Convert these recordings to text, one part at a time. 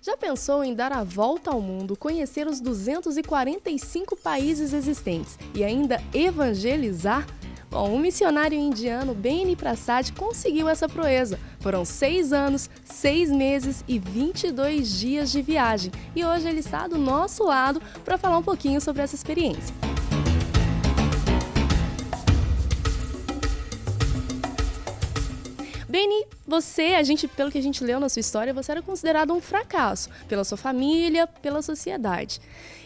Já pensou em dar a volta ao mundo, conhecer os 245 países existentes e ainda evangelizar? Bom, o missionário indiano Beni Prasad conseguiu essa proeza. Foram 6 anos, 6 meses e 22 dias de viagem. E hoje ele está do nosso lado para falar um pouquinho sobre essa experiência. Beni, pelo que a gente leu na sua história, você era considerado um fracasso pela sua família, pela sociedade.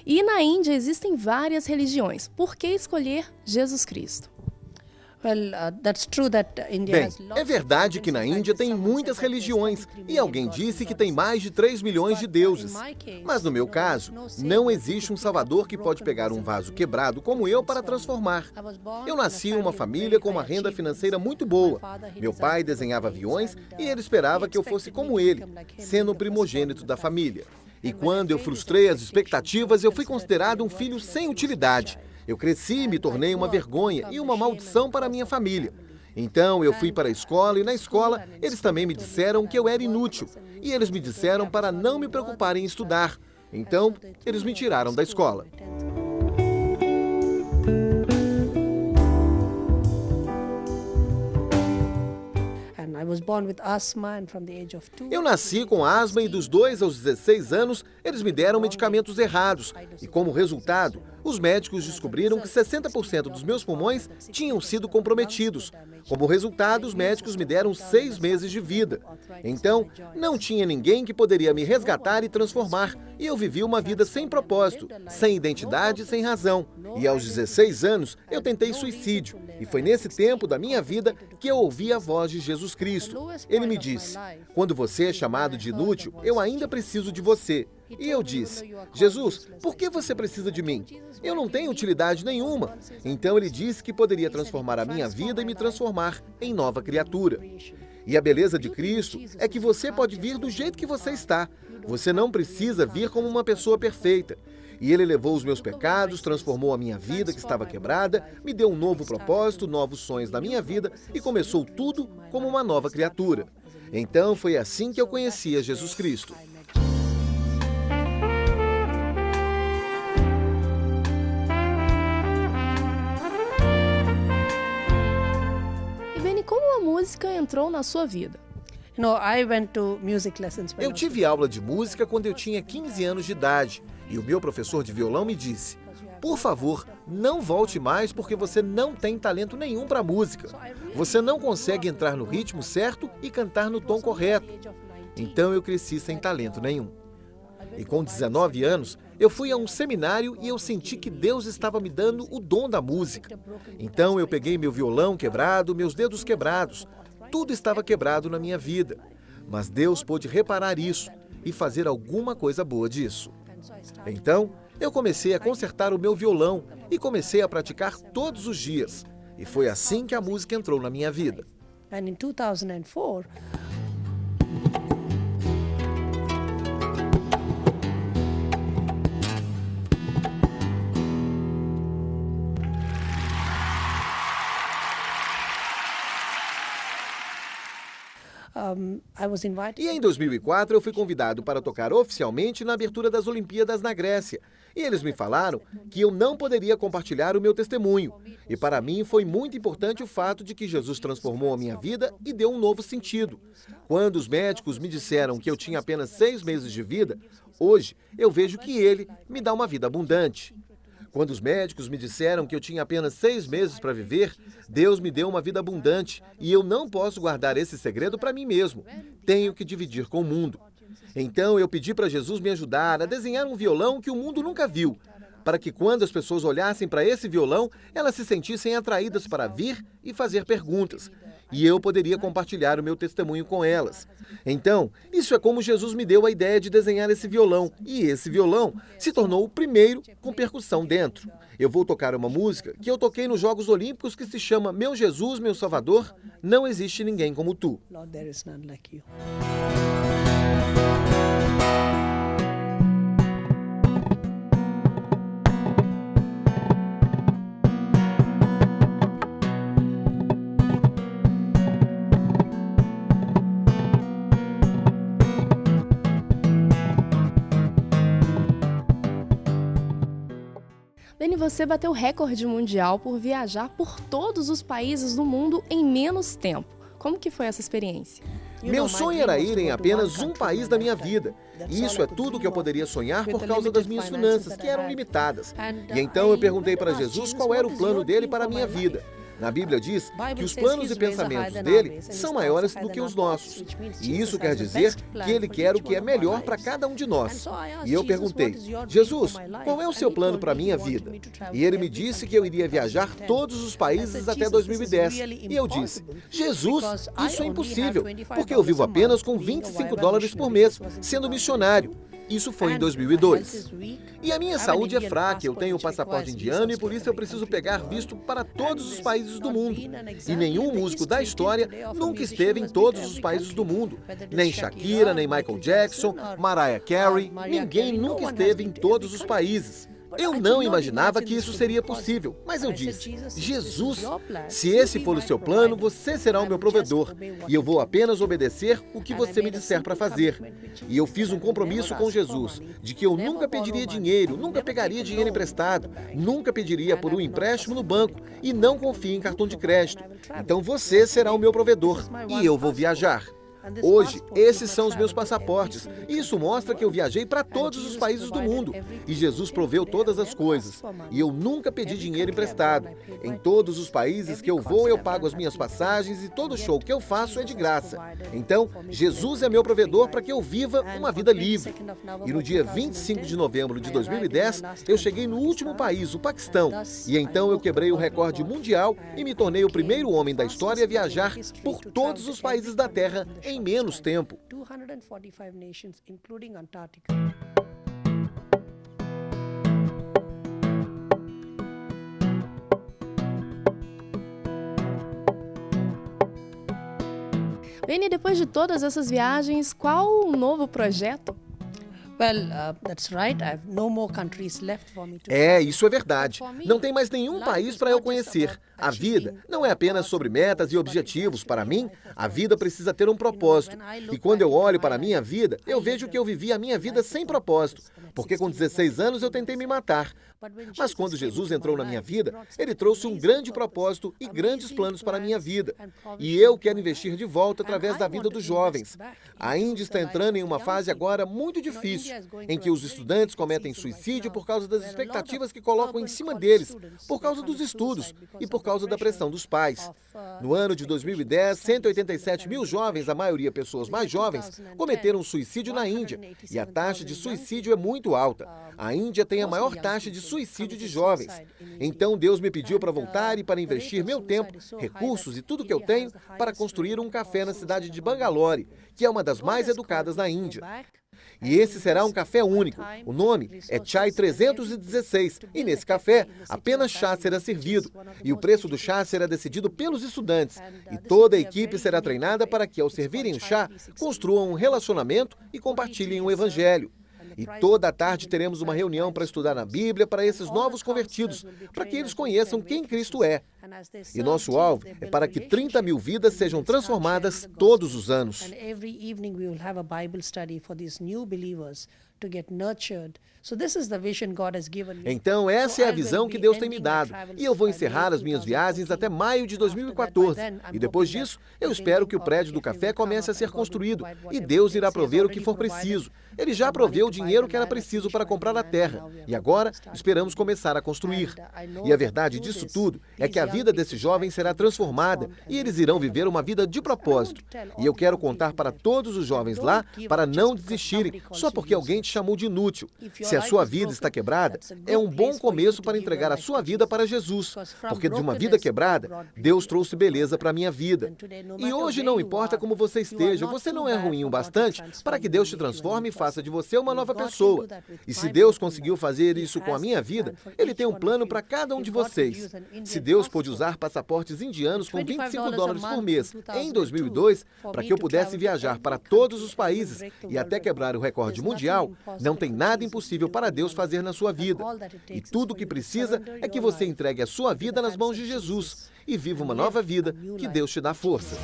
E na Índia existem várias religiões. Por que escolher Jesus Cristo? Bem, é verdade que na Índia tem muitas religiões e alguém disse que tem mais de 3 milhões de deuses. Mas no meu caso, não existe um salvador que pode pegar um vaso quebrado como eu para transformar. Eu nasci em uma família com uma renda financeira muito boa. Meu pai desenhava aviões e ele esperava que eu fosse como ele, sendo o primogênito da família. E quando eu frustrei as expectativas, eu fui considerado um filho sem utilidade. Eu cresci e me tornei uma vergonha e uma maldição para a minha família. Então eu fui para a escola e na escola eles também me disseram que eu era inútil. E eles me disseram para não me preocupar em estudar. Então eles me tiraram da escola. Eu nasci com asma e dos 2 aos 16 anos eles me deram medicamentos errados. E como resultado, os médicos descobriram que 60% dos meus pulmões tinham sido comprometidos. Como resultado, os médicos me deram 6 meses de vida. Então, não tinha ninguém que poderia me resgatar e transformar. E eu vivi uma vida sem propósito, sem identidade, sem razão. E aos 16 anos, eu tentei suicídio. E foi nesse tempo da minha vida que eu ouvi a voz de Jesus Cristo. Ele me disse: quando você é chamado de inútil, eu ainda preciso de você. E eu disse: Jesus, por que você precisa de mim? Eu não tenho utilidade nenhuma. Então ele disse que poderia transformar a minha vida e me transformar em nova criatura. E a beleza de Cristo é que você pode vir do jeito que você está. Você não precisa vir como uma pessoa perfeita. E ele levou os meus pecados, transformou a minha vida que estava quebrada, me deu um novo propósito, novos sonhos da minha vida e começou tudo como uma nova criatura. Então foi assim que eu conhecia Jesus Cristo. E Beni, como a música entrou na sua vida? Eu tive aula de música quando eu tinha 15 anos de idade e o meu professor de violão me disse: por favor, não volte mais porque você não tem talento nenhum para música. Você não consegue entrar no ritmo certo e cantar no tom correto. Então eu cresci sem talento nenhum. E com 19 anos, eu fui a um seminário e eu senti que Deus estava me dando o dom da música. Então eu peguei meu violão quebrado, meus dedos quebrados. Tudo estava quebrado na minha vida. Mas Deus pôde reparar isso e fazer alguma coisa boa disso. Então, eu comecei a consertar o meu violão e comecei a praticar todos os dias. E foi assim que a música entrou na minha vida. Em 2004, E em 2004 eu fui convidado para tocar oficialmente na abertura das Olimpíadas na Grécia. E eles me falaram que eu não poderia compartilhar o meu testemunho. E para mim foi muito importante o fato de que Jesus transformou a minha vida e deu um novo sentido. Quando os médicos me disseram que eu tinha apenas 6 meses de vida, hoje eu vejo que Ele me dá uma vida abundante. Quando os médicos me disseram que eu tinha apenas 6 meses para viver, Deus me deu uma vida abundante e eu não posso guardar esse segredo para mim mesmo. Tenho que dividir com o mundo. Então eu pedi para Jesus me ajudar a desenhar um violão que o mundo nunca viu, para que quando as pessoas olhassem para esse violão, elas se sentissem atraídas para vir e fazer perguntas. E eu poderia compartilhar o meu testemunho com elas. Então, isso é como Jesus me deu a ideia de desenhar esse violão. E esse violão se tornou o primeiro com percussão dentro. Eu vou tocar uma música que eu toquei nos Jogos Olímpicos que se chama Meu Jesus, Meu Salvador, Não Existe Ninguém Como Tu. Lord, there is none like you. Benny, você bateu o recorde mundial por viajar por todos os países do mundo em menos tempo. Como que foi essa experiência? Meu sonho era ir em apenas um país da minha vida. E isso é tudo que eu poderia sonhar por causa das minhas finanças, que eram limitadas. E então eu perguntei para Jesus qual era o plano dele para a minha vida. Na Bíblia diz que os planos e pensamentos dele são maiores do que os nossos. E isso quer dizer que ele quer o que é melhor para cada um de nós. E eu perguntei, Jesus, qual é o seu plano para a minha vida? E ele me disse que eu iria viajar todos os países até 2010. E eu disse, Jesus, isso é impossível, porque eu vivo apenas com $25 por mês, sendo missionário. Isso foi em 2002. E a minha saúde é fraca, eu tenho o passaporte indiano e por isso eu preciso pegar visto para todos os países do mundo. E nenhum músico da história nunca esteve em todos os países do mundo. Nem Shakira, nem Michael Jackson, Mariah Carey, ninguém nunca esteve em todos os países. Eu não imaginava que isso seria possível, mas eu disse, Jesus, se esse for o seu plano, você será o meu provedor, e eu vou apenas obedecer o que você me disser para fazer. E eu fiz um compromisso com Jesus, de que eu nunca pediria dinheiro, nunca pegaria dinheiro emprestado, nunca pediria por um empréstimo no banco, e não confio em cartão de crédito. Então você será o meu provedor, e eu vou viajar. Hoje, esses são os meus passaportes. Isso mostra que eu viajei para todos os países do mundo. E Jesus proveu todas as coisas. E eu nunca pedi dinheiro emprestado. Em todos os países que eu vou, eu pago as minhas passagens e todo show que eu faço é de graça. Então, Jesus é meu provedor para que eu viva uma vida livre. E no dia 25 de novembro de 2010, eu cheguei no último país, o Paquistão. E então eu quebrei o recorde mundial e me tornei o primeiro homem da história a viajar por todos os países da Terra em menos tempo. 245 nations, including Antarctica. Benny, depois de todas essas viagens, qual o novo projeto? Isso é verdade. Não tem mais nenhum país para eu conhecer. A vida não é apenas sobre metas e objetivos. Para mim, a vida precisa ter um propósito. E quando eu olho para a minha vida, eu vejo que eu vivi a minha vida sem propósito. Porque com 16 anos eu tentei me matar. Mas quando Jesus entrou na minha vida, ele trouxe um grande propósito e grandes planos para a minha vida. E eu quero investir de volta através da vida dos jovens. A Índia está entrando em uma fase agora muito difícil, em que os estudantes cometem suicídio por causa das expectativas que colocam em cima deles, por causa dos estudos e por causa da pressão dos pais. No ano de 2010, 187 mil jovens, a maioria pessoas mais jovens, cometeram suicídio na Índia. E a taxa de suicídio é muito alta. A Índia tem a maior taxa de suicídio de jovens. Então Deus me pediu para voltar e para investir meu tempo, recursos e tudo que eu tenho para construir um café na cidade de Bangalore, que é uma das mais educadas na Índia. E esse será um café único. O nome é Chai 316. E nesse café, apenas chá será servido. E o preço do chá será decidido pelos estudantes. E toda a equipe será treinada para que, ao servirem o chá, construam um relacionamento e compartilhem o evangelho. E toda a tarde teremos uma reunião para estudar a Bíblia para esses novos convertidos, para que eles conheçam quem Cristo é. E nosso alvo é para que 30 mil vidas sejam transformadas todos os anos. Então, essa é a visão que Deus tem me dado. E eu vou encerrar as minhas viagens até maio de 2014. E depois disso, eu espero que o prédio do café comece a ser construído. E Deus irá prover o que for preciso. Ele já proveu o dinheiro que era preciso para comprar a terra. E agora, esperamos começar a construir. E a verdade disso tudo é que a vida desses jovens será transformada e eles irão viver uma vida de propósito. E eu quero contar para todos os jovens lá para não desistirem só porque alguém te chamou de inútil. Se a sua vida está quebrada, é um bom começo para entregar a sua vida para Jesus. Porque de uma vida quebrada, Deus trouxe beleza para a minha vida. E hoje não importa como você esteja, você não é ruim o bastante para que Deus te transforme e faça de você uma nova pessoa. E se Deus conseguiu fazer isso com a minha vida, Ele tem um plano para cada um de vocês. Se Deus pôde usar passaportes indianos com $25 por mês em 2002 para que eu pudesse viajar para todos os países e até quebrar o recorde mundial, não tem nada impossível para Deus fazer na sua vida. E tudo o que precisa é que você entregue a sua vida nas mãos de Jesus e viva uma nova vida que Deus te dá força.